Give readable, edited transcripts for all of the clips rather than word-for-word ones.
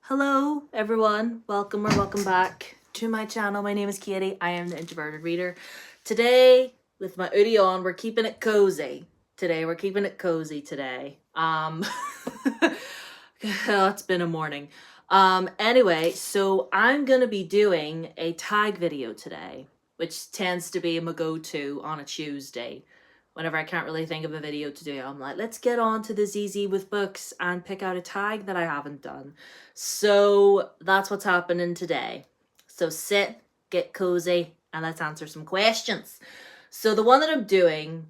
Hello everyone, welcome or welcome back to my channel. My name is Katie. I am the Introverted Reader. Today, with my hoodie on, we're keeping it cozy. Today. It's been a morning. Anyway, so I'm gonna be doing a tag video today, which tends to be my go-to on a Tuesday. Whenever I can't really think of a video to do, I'm like, let's get on to the ZZ with books and pick out a tag that I haven't done. So that's what's happening today. So sit, get cozy, and let's answer some questions. So the one that I'm doing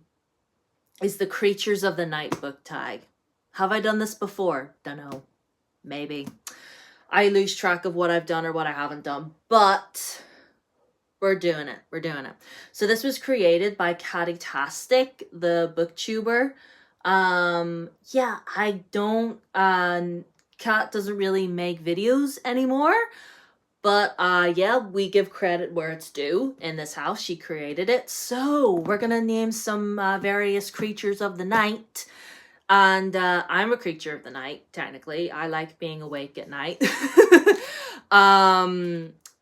is the Creatures of the Night book tag. Have I done this before? Dunno. Maybe. I lose track of what I've done or what I haven't done, but we're doing it. So this was created by Catty-tastic, the booktuber. Yeah, I don't, Cat doesn't really make videos anymore, but yeah, we give credit where it's due. In this house, she created it. So we're gonna name some various creatures of the night. And I'm a creature of the night, technically. I like being awake at night.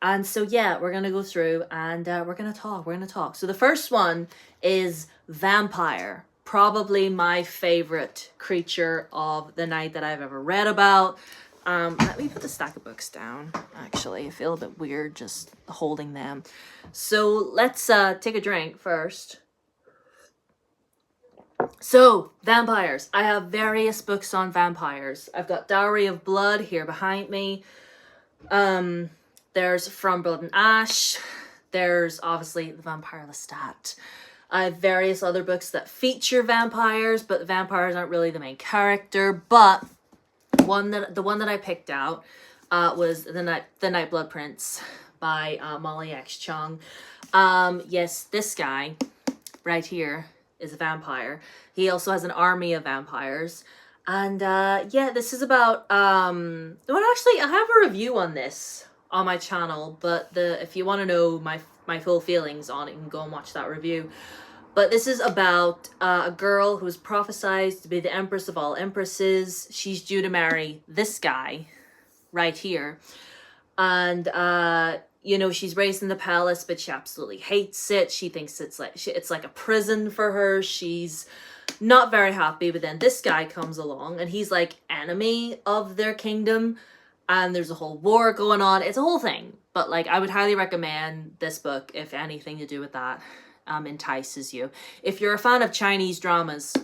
And so, yeah, we're going to go through and we're going to talk. So the first one is vampire. Probably my favorite creature of the night that I've ever read about. Let me put the stack of books down, actually. I feel a bit weird just holding them. So let's take a drink first. So, vampires. I have various books on vampires. I've got Dowry of Blood here behind me. There's From Blood and Ash. There's obviously The Vampire Lestat. I have various other books that feature vampires, but the vampires aren't really the main character. But the one that I picked out was The Night Blood Prince by Molly X. Chung. Yes, this guy right here is a vampire. He also has an army of vampires. And yeah, this is about well, actually I have a review on this on my channel, but if you want to know my full feelings on it, you can go and watch that review. But this is about a girl who is prophesized to be the empress of all empresses. She's due to marry this guy right here. And you know, she's raised in the palace, but she absolutely hates it. She thinks it's like a prison for her. She's not very happy, but then this guy comes along and he's like enemy of their kingdom, and there's a whole war going on. It's a whole thing, but like I would highly recommend this book if anything to do with that entices you. If you're a fan of Chinese dramas,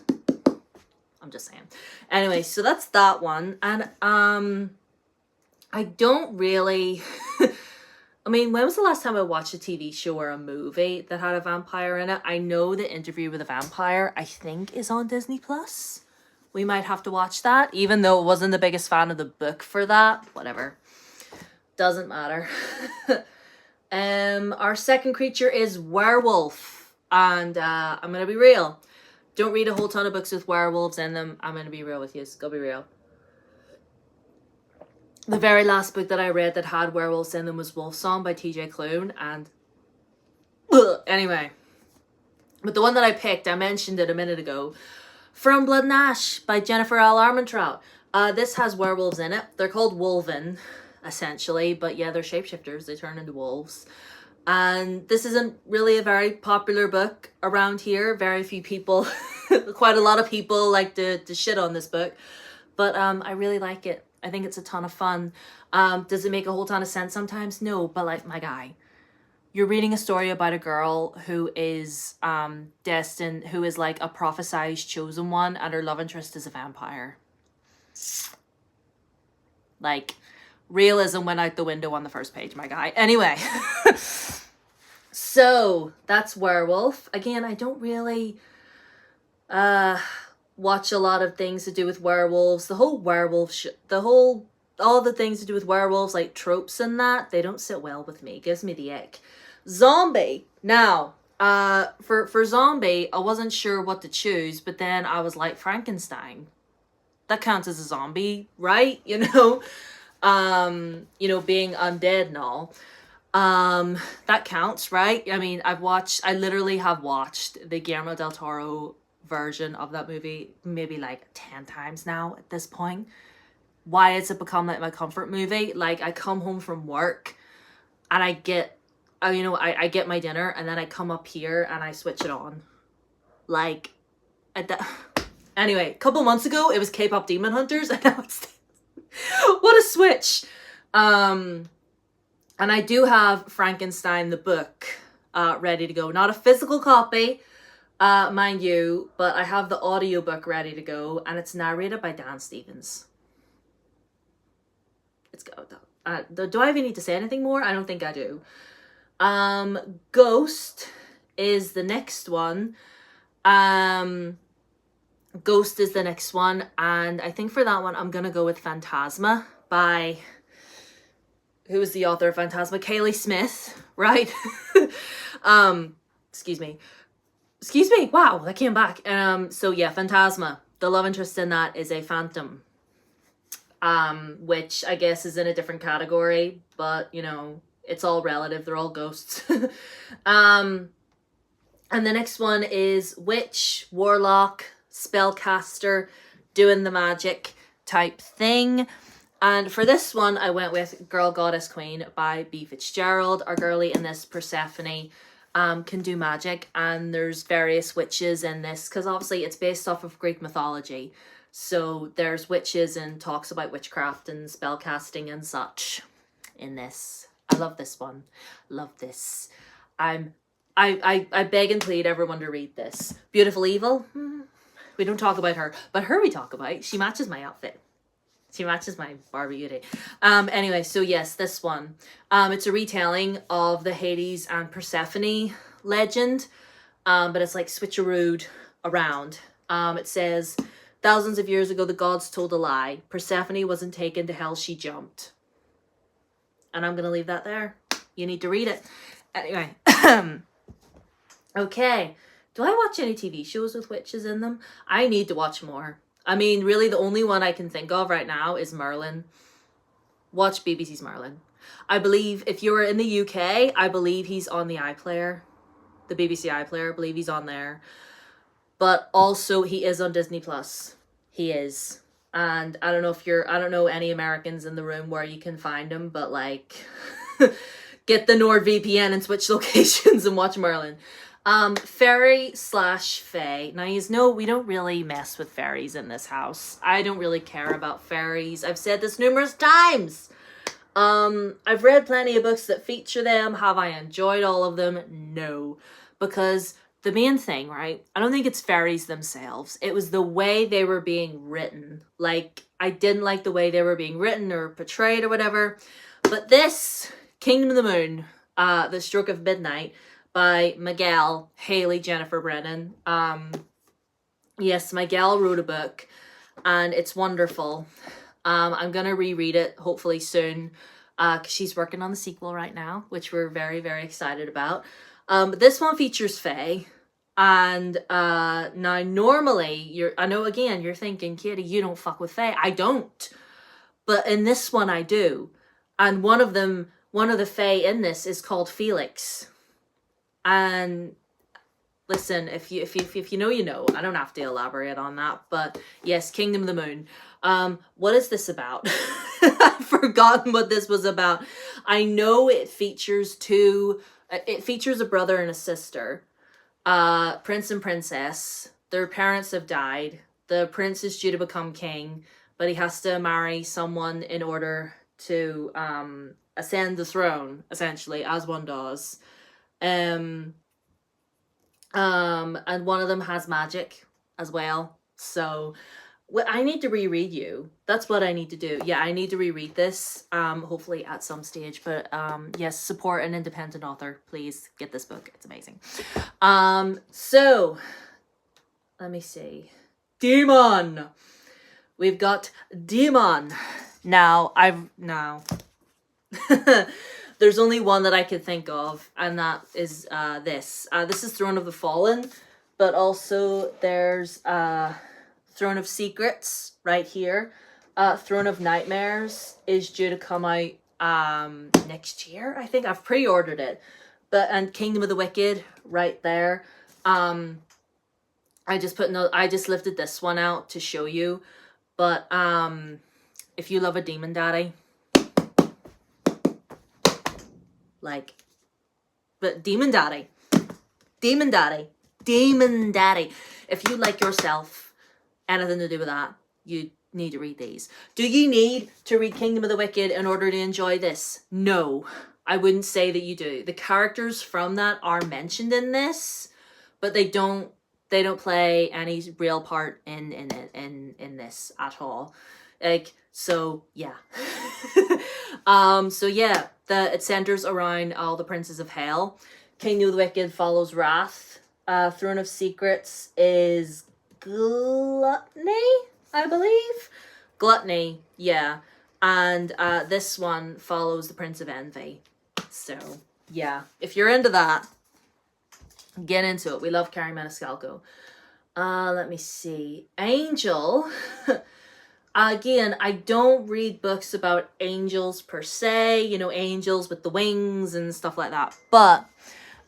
I'm just saying. Anyway, so that's that one. And I don't really I mean, when was the last time I watched a TV show or a movie that had a vampire in it? I know The Interview with a Vampire, I think, is on Disney+. We might have to watch that, even though I wasn't the biggest fan of the book for that. Whatever. Doesn't matter. Our second creature is werewolf. And I'm going to be real. Don't read a whole ton of books with werewolves in them. I'm going to be real with you. So go be real. The very last book that I read that had werewolves in them was Wolf Song by TJ Klune, and anyway. But the one that I picked, I mentioned it a minute ago, From Blood and Ash by Jennifer L. Armentrout. This has werewolves in it. They're called wolven, essentially, but yeah, they're shapeshifters. They turn into wolves. And this isn't really a very popular book around here. Very few people, quite a lot of people like to shit on this book. But I really like it. I think it's a ton of fun. Does it make a whole ton of sense sometimes? No, but like, my guy, you're reading a story about a girl who is destined, who is like a prophesized chosen one, and her love interest is a vampire. Like, realism went out the window on the first page, my guy. Anyway, so that's werewolf. Again, I don't really watch a lot of things to do with werewolves. The whole werewolf all the things to do with werewolves, like tropes and that, they don't sit well with me. It gives me the ick. Zombie. Now, for zombie, I wasn't sure what to choose, but then I was like, Frankenstein. That counts as a zombie, right? You know, being undead and all. That counts, right? I mean, I literally have watched the Guillermo del Toro version of that movie maybe like 10 times now at this point. why has it become like my comfort movie? Like, I come home from work and I get, I get my dinner and then I come up here and I switch it on. Like, anyway, a couple months ago it was K-pop Demon Hunters, and now it's what a switch. And I do have Frankenstein the book ready to go. Not a physical copy, mind you, but I have the audiobook ready to go, and it's narrated by Dan Stevens. It's go. Do I even need to say anything more? I don't think I do. Ghost is the next one. Ghost is the next one, and I think for that one I'm gonna go with Phantasma by, who is the author of Phantasma? Kaylee Smith, right? Excuse me, wow, that came back. So yeah, Phantasma, the love interest in that is a phantom, which I guess is in a different category, but you know, it's all relative, they're all ghosts. And the next one is witch, warlock, spellcaster, doing the magic type thing. And for this one, I went with Girl, Goddess, Queen by B. Fitzgerald. Our girlie in this, Persephone, can do magic. And there's various witches in this, because obviously it's based off of Greek mythology. So there's witches and talks about witchcraft and spellcasting and such in this. I love this one. Love this. I beg and plead everyone to read this. Beautiful Evil. We don't talk about her, but her we talk about. She matches my outfit. She matches my Barbie beauty. Anyway, so yes, this one. It's a retelling of the Hades and Persephone legend, but it's like switcherooed around. It says, thousands of years ago, the gods told a lie. Persephone wasn't taken to hell, she jumped. And I'm going to leave that there. You need to read it. Anyway. Okay. Do I watch any TV shows with witches in them? I need to watch more. I mean, really, the only one I can think of right now is Merlin. Watch BBC's Merlin. I believe if you're in the UK, I believe he's on the iPlayer. The BBC iPlayer, I believe he's on there. But also, he is on Disney Plus. He is. And I don't know any Americans in the room where you can find him, but like, get the NordVPN and switch locations and watch Merlin. Fairy / fae. Now, you know, we don't really mess with fairies in this house. I don't really care about fairies. I've said this numerous times. I've read plenty of books that feature them. Have I enjoyed all of them? No. Because the main thing, right? I don't think it's fairies themselves. It was the way they were being written. Like, I didn't like the way they were being written or portrayed or whatever. But this, Kingdom of the Moon, The Stroke of Midnight, by Miguel Haley Jennifer Brennan. Yes, Miguel wrote a book, and it's wonderful. I'm gonna reread it hopefully soon, because she's working on the sequel right now, which we're very, very excited about. This one features fae, and now normally I know again you're thinking, Katie, you don't fuck with fae. I don't, but in this one I do, and one of the fae in this is called Felix. And listen, if you know, you know. I don't have to elaborate on that. But yes, Kingdom of the Moon. What is this about? I've forgotten what this was about. I know it features a brother and a sister. Prince and princess. Their parents have died. The prince is due to become king, but he has to marry someone in order to ascend the throne, essentially, as one does. And one of them has magic as well. So I need to reread you. That's what I need to do. Yeah, I need to reread this, hopefully at some stage. But yes, support an independent author. Please get this book. It's amazing. So let me see. Demon. We've got Demon. Now there's only one that I could think of, and that is this. This is Throne of the Fallen, but also there's Throne of Secrets right here. Throne of Nightmares is due to come out next year. I think I've pre-ordered it. And Kingdom of the Wicked right there. I just lifted this one out to show you, but if you love a demon daddy, like, but demon daddy, demon daddy, demon daddy. If you like yourself, anything to do with that, you need to read these. Do you need to read Kingdom of the Wicked in order to enjoy this? No, I wouldn't say that you do. The characters from that are mentioned in this, but they don't play any real part in this at all. Like, so yeah. So yeah, it centers around all the princes of hell. Kingdom of the Wicked follows Wrath. Throne of Secrets is Gluttony, I believe. Gluttony, yeah. And this one follows the Prince of Envy. So yeah, if you're into that, get into it. We love Carrie Maniscalco. Let me see. Angel. Again, I don't read books about angels per se, you know, angels with the wings and stuff like that. But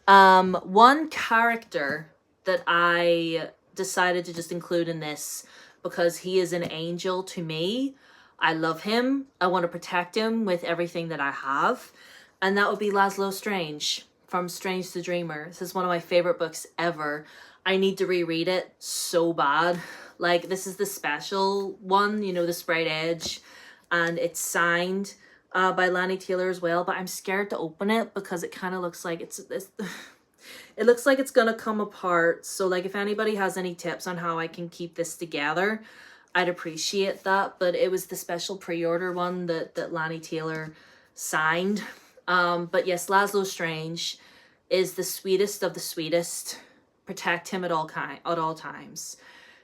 one character that I decided to just include in this because he is an angel to me. I love him. I want to protect him with everything that I have. And that would be Laszlo Strange from Strange to Dreamer. This is one of my favorite books ever. I need to reread it so bad. Like, this is the special one, you know, the Sprite Edge, and it's signed by Lani Taylor as well, but I'm scared to open it because it kind of looks like it's it looks like it's gonna come apart. So like, if anybody has any tips on how I can keep this together, I'd appreciate that. But it was the special pre-order one that Lani Taylor signed. But yes, Laszlo Strange is the sweetest of the sweetest. Protect him at all times.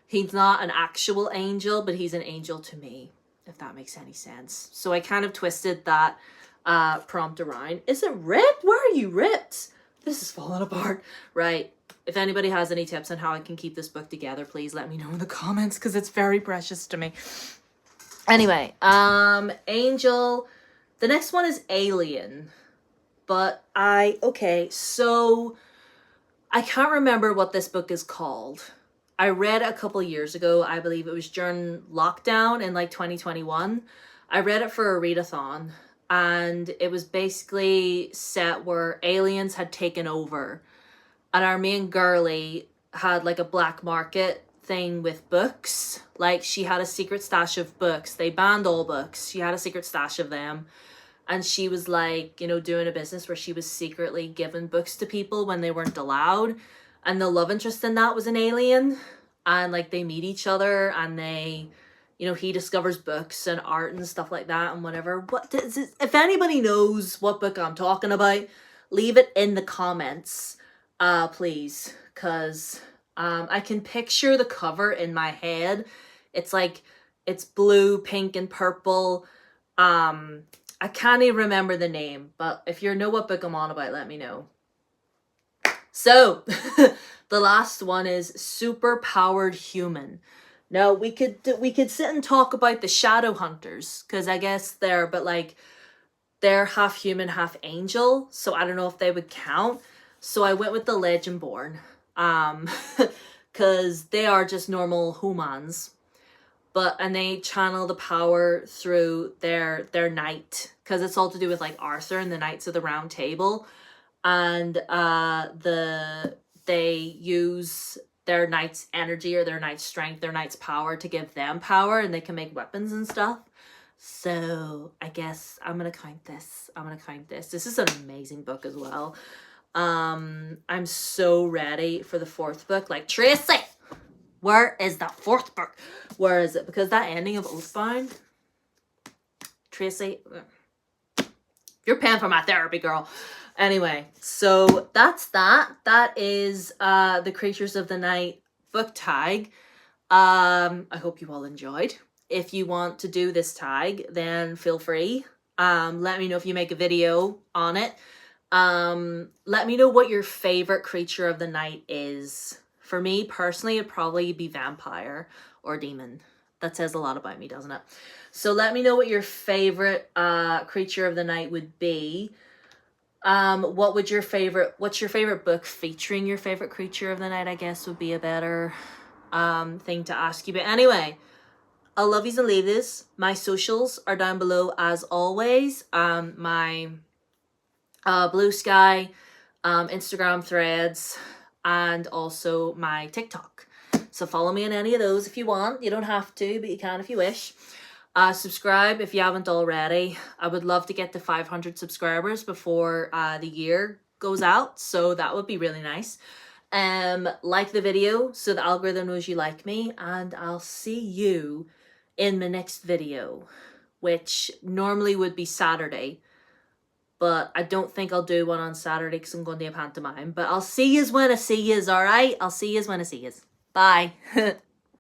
He's not an actual angel, but he's an angel to me, if that makes any sense. So I kind of twisted that prompt around. Is it ripped? Where are you ripped? This is falling apart. Right. If anybody has any tips on how I can keep this book together, please let me know in the comments, because it's very precious to me. Anyway, Angel. The next one is Alien. But so I can't remember what this book is called. I read it a couple years ago. I believe it was during lockdown in like 2021. I read it for a readathon, and it was basically set where aliens had taken over, and our main girlie had like a black market thing with books. Like, she had a secret stash of books. They banned all books. She had a secret stash of them. And she was like, you know, doing a business where she was secretly giving books to people when they weren't allowed. And the love interest in that was an alien. And like, they meet each other, and they, you know, he discovers books and art and stuff like that and whatever. If anybody knows what book I'm talking about, leave it in the comments, please. Because I can picture the cover in my head. It's like, it's blue, pink, and purple. I can't even remember the name, but if you know what book I'm on about, let me know. So, the last one is Super Powered Human. Now, we could sit and talk about the Shadow Hunters, because I guess they're half human, half angel, so I don't know if they would count. So I went with the Legendborn, because they are just normal humans. And they channel the power through their knight, because it's all to do with like Arthur and the Knights of the Round Table, and they use their knight's energy or their knight's strength, their knight's power to give them power, and they can make weapons and stuff. So I guess I'm gonna count this. This is an amazing book as well. I'm so ready for the fourth book. Like, Tracy, where is the fourth book? Where is it? Because that ending of Oathbound, Tracy, you're paying for my therapy, girl. Anyway, so that's that. That is the Creatures of the Night book tag. I hope you all enjoyed. If you want to do this tag, then feel free. Let me know if you make a video on it. Let me know what your favorite creature of the night is. For me, personally, it'd probably be vampire or demon. That says a lot about me, doesn't it? So let me know what your favorite creature of the night would be. What's your favorite book featuring your favorite creature of the night, I guess, would be a better thing to ask you. But anyway, I'll love yous and leave yous. My socials are down below as always. My Blue Sky, Instagram Threads, and also my TikTok. So follow me on any of those if you want. You don't have to, but you can if you wish. Subscribe if you haven't already. I would love to get to 500 subscribers before the year goes out, so that would be really nice. Like the video so the algorithm knows you like me, and I'll see you in the next video, which normally would be Saturday, but I don't think I'll do one on Saturday because I'm going to a pantomime. But I'll see yous when I see yous, alright? I'll see yous when I see yous. Bye.